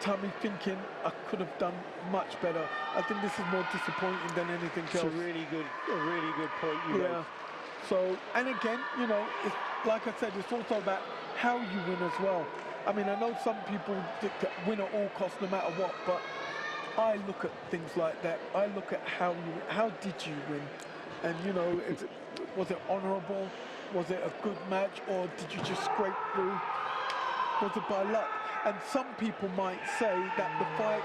Tatami thinking, I could have done much better. I think this is more disappointing than anything else. It's a really good point you made. So, and again, you know, it's, like I said, it's also about how you win as well. I mean, I know some people win at all costs no matter what, but I look at things like that. I look at how did you win? And, you know, was it honourable? Was it a good match? Or did you just scrape through? Was it by luck? And some people might say that the fight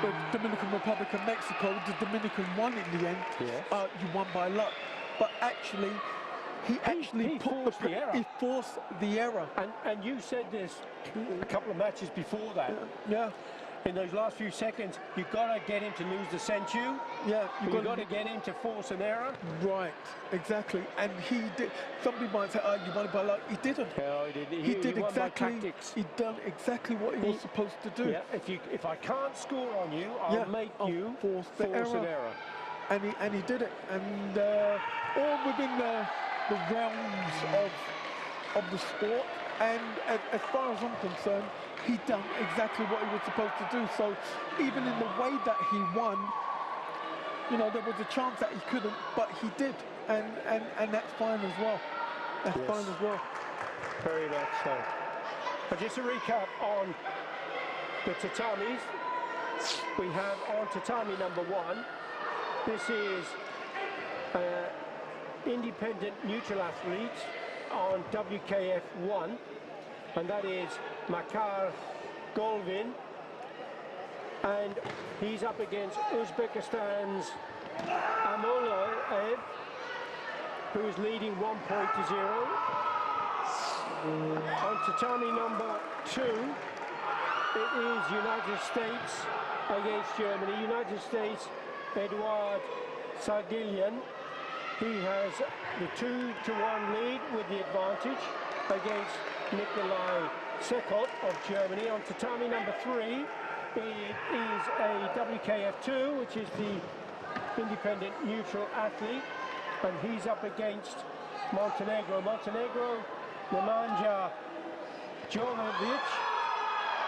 with Dominican Republic and Mexico, the Dominican won in the end. Yes. You won by luck. But actually, he forced the error. And you said this a couple of matches before that. Yeah. In those last few seconds, you've got to get him to lose the senchu. Yeah. You've got to get him to force an error. Right, exactly. And he did. Somebody might say, oh, you won it by luck. He didn't. No, he didn't. He did won exactly. by tactics. He done exactly what he was supposed to do. Yeah. If I can't score on you, I'll make you force an error. And he did it. And all within the realms of the sport. And as far as I'm concerned, he done exactly what he was supposed to do. So even in the way that he won, you know, there was a chance that he couldn't, but he did, and that's fine as well. That's fine as well. Very much so. But just to recap on the tatamis, we have on tatami number 1. This is independent neutral athlete on WKF 1, and that is Makar Golvin, and he's up against Uzbekistan's Amolaev, who is leading 1-0. On tatami number 2, it is United States against Germany. United States, Eduard Sagilyan. He has the 2-1 lead with the advantage against Nikolai Sekot of Germany. On tatami number 3, it is a WKF2, which is the independent neutral athlete, and he's up against Montenegro. Nemanja Jovanovic,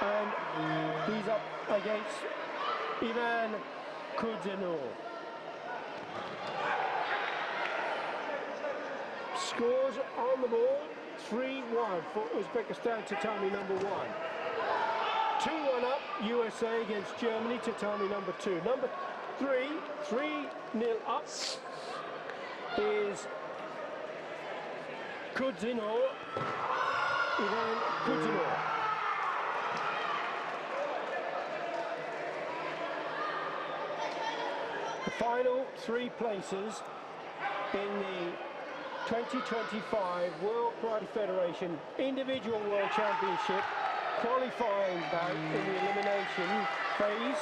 and he's up against Ivan Kudzinov. Scores on the board: 3-1 for Uzbekistan, tatami number 1. 2-1 up, USA against Germany, tatami number 2. Number 3, 3-0 up, is Kudzinov, Ivan Kudzinov. The final 3 places in the 2025 World Karate Federation Individual World Championship qualifying bout in the elimination phase,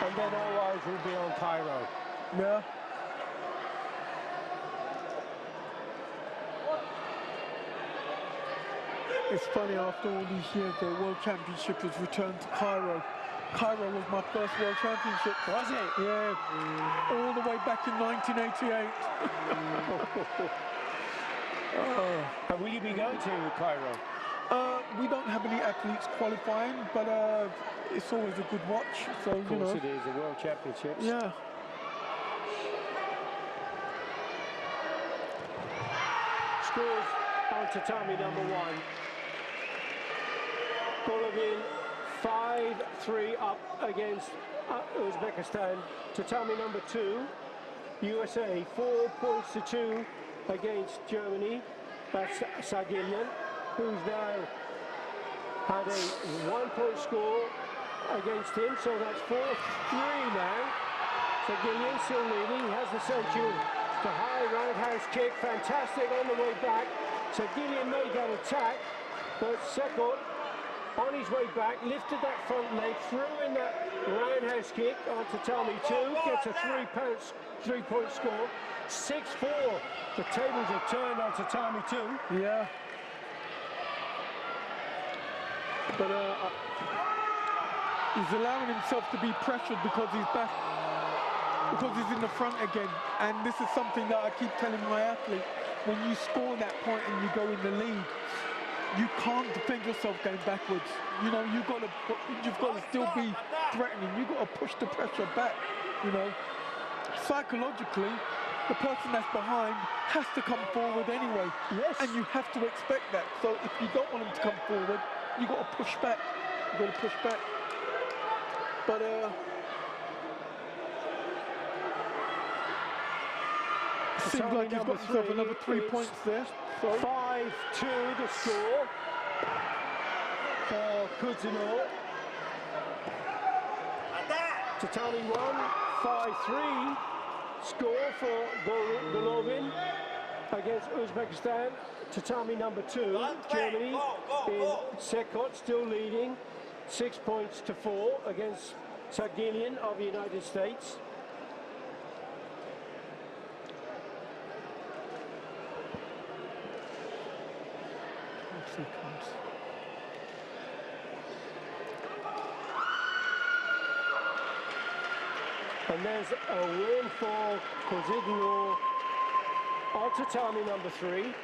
and then all eyes will be on Cairo. Yeah. It's funny, after all these years, the World Championship has returned to Cairo. Cairo was my first World Championship. Was it? Yeah, all the way back in 1988. And will you be going to Cairo? We don't have any athletes qualifying, but it's always a good watch. So, of course it is, the World Championships. Yeah. Scores on tatami number 1. Golovin 5-3 up against Uzbekistan. Tatami number 2, USA 4-2 against Germany. That's Sagilyan, who's now had a 1-point score against him, so that's 4-3 now. Sagilyan still leading, he has the senchu. The high roundhouse kick, fantastic on the way back. Sagilyan made that attack, but Sekot, on his way back, lifted that front leg, threw in that roundhouse kick on tatami 2, gets a 3-point score. 6-4. The tables have turned on tatami 2. Yeah. But he's allowing himself to be pressured because he's back, because he's in the front again. And this is something that I keep telling my athletes: when you score that point and you go in the lead, you can't defend yourself going backwards. You know, you've got to still be threatening. You've got to push the pressure back. You know, psychologically, the person that's behind has to come forward anyway. Yes. And you have to expect that. So if you don't want them to come forward, you've got to push back. You've got to push back. But seems like he's got himself another 3 points there. 5-2 the score for Coutinho. Tatami 1, 5-3 score for Golovin against Uzbekistan. Tatami number 2, Germany in Sekot still leading 6 points to 4 against Sagilyan of the United States. And there's a win for Coutinho on tatami number 3.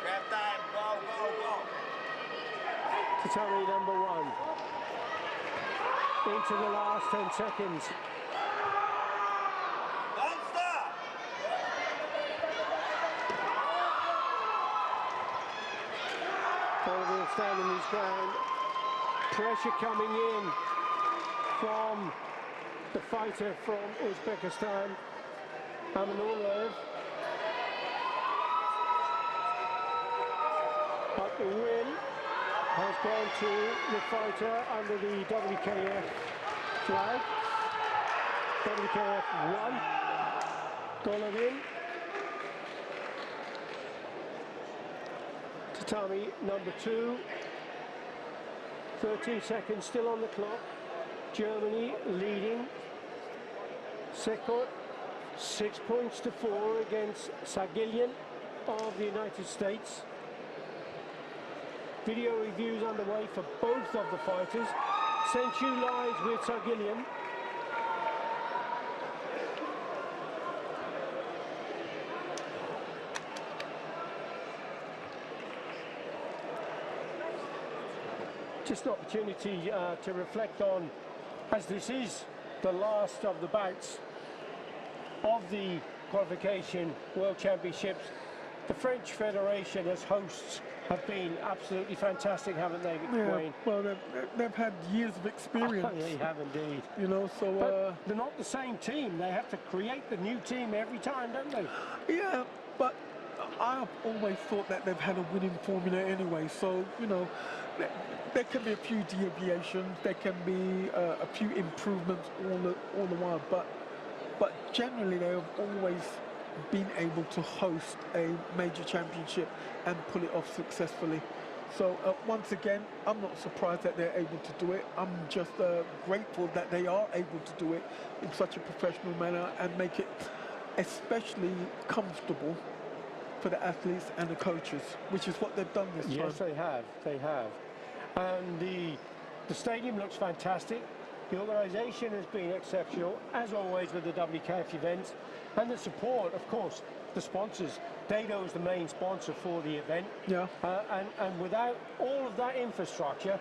Grab time, go. Tatami number 1. Into the last 10 seconds. Don't stop! Golovin standing his ground. Pressure coming in from the fighter from Uzbekistan, Amanulov. But the win has gone to the fighter under the WKF flag. WKF 1, Golovin. Tatami number 2, 13 seconds still on the clock. Germany leading. Sekot 6 points to 4 against Sagilyan of the United States. Video reviews underway for both of the fighters. Sent you live with Sagilyan. Just an opportunity to reflect on, as this is the last of the bouts of the Qualification World Championships. The French Federation as hosts have been absolutely fantastic, haven't they, Wayne? Well, they've had years of experience. They have indeed. You know, so but they're not the same team. They have to create the new team every time, don't they? Yeah, but I've always thought that they've had a winning formula anyway. So, you know, there can be a few deviations, there can be a few improvements all the while, but generally they have always been able to host a major championship and pull it off successfully. So once again, I'm not surprised that they're able to do it. I'm just grateful that they are able to do it in such a professional manner and make it especially comfortable for the athletes and the coaches, which is what they've done this time. Yes, they have. They have. And the stadium looks fantastic. The organisation has been exceptional, as always with the WKF events. And the support, of course, the sponsors. Dado is the main sponsor for the event. Yeah. And without all of that infrastructure,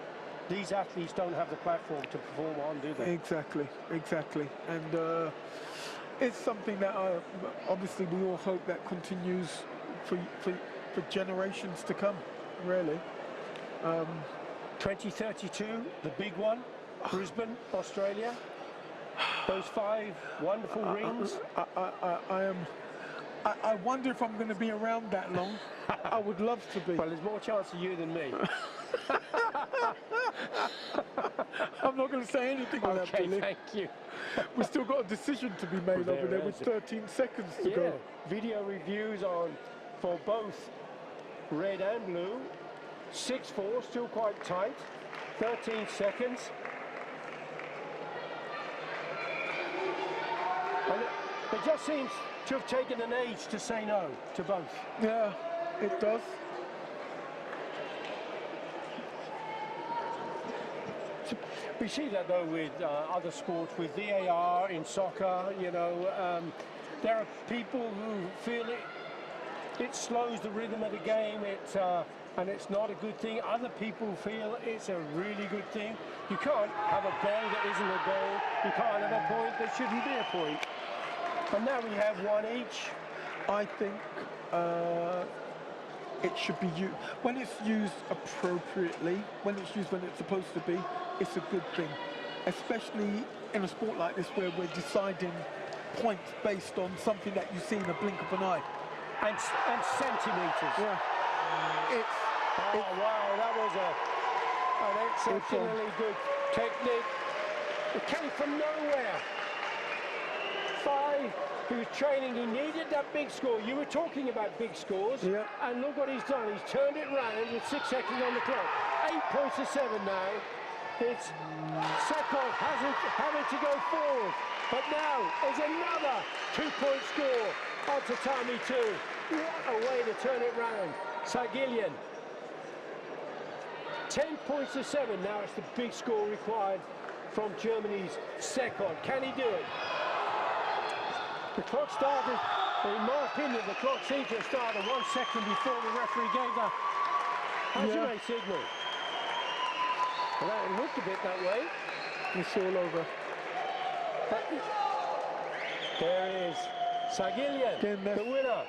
these athletes don't have the platform to perform on, do they? Exactly, exactly. And it's something that obviously we all hope that continues for generations to come, really. 2032, the big one, Brisbane, Australia. Those 5 wonderful rings. I wonder if I'm going to be around that long. I would love to be. Well, there's more chance of you than me. I'm not going to say anything on that, Billy. Thank you. We've still got a decision to be made over there with 13 seconds to go. Video reviews for both red and blue. 6-4, still quite tight. 13 seconds. And it just seems to have taken an age to say no to both. Yeah, it does. We see that though with other sports, with VAR in soccer, you know, there are people who feel it slows the rhythm of the game, and it's not a good thing. Other people feel it's a really good thing. You can't have a goal that isn't a goal. You can't have a point that shouldn't be a point. And now we have one each. I think it should be used when it's used appropriately, when it's used when it's supposed to be. It's a good thing, especially in a sport like this where we're deciding points based on something that you see in a blink of an eye. And centimetres. Yeah. Wow, that was an exceptionally good technique. It came from nowhere. He was training, he needed that big score. You were talking about big scores, and look what he's done. He's turned it round with 6 seconds on the clock. 8 points to 7 now. It's Sekot having to go forward. But now there's another 2-point score on tatami 2. What a way to turn it round. Sagilyan. 10 points to 7. Now it's the big score required from Germany's Sekot. Can he do it? The clock started, in my opinion, the clock seemed to have started 1 second before the referee gave the Hajime signal. Well, it looked a bit that way. It's all over. There is Sagilyan, the winner.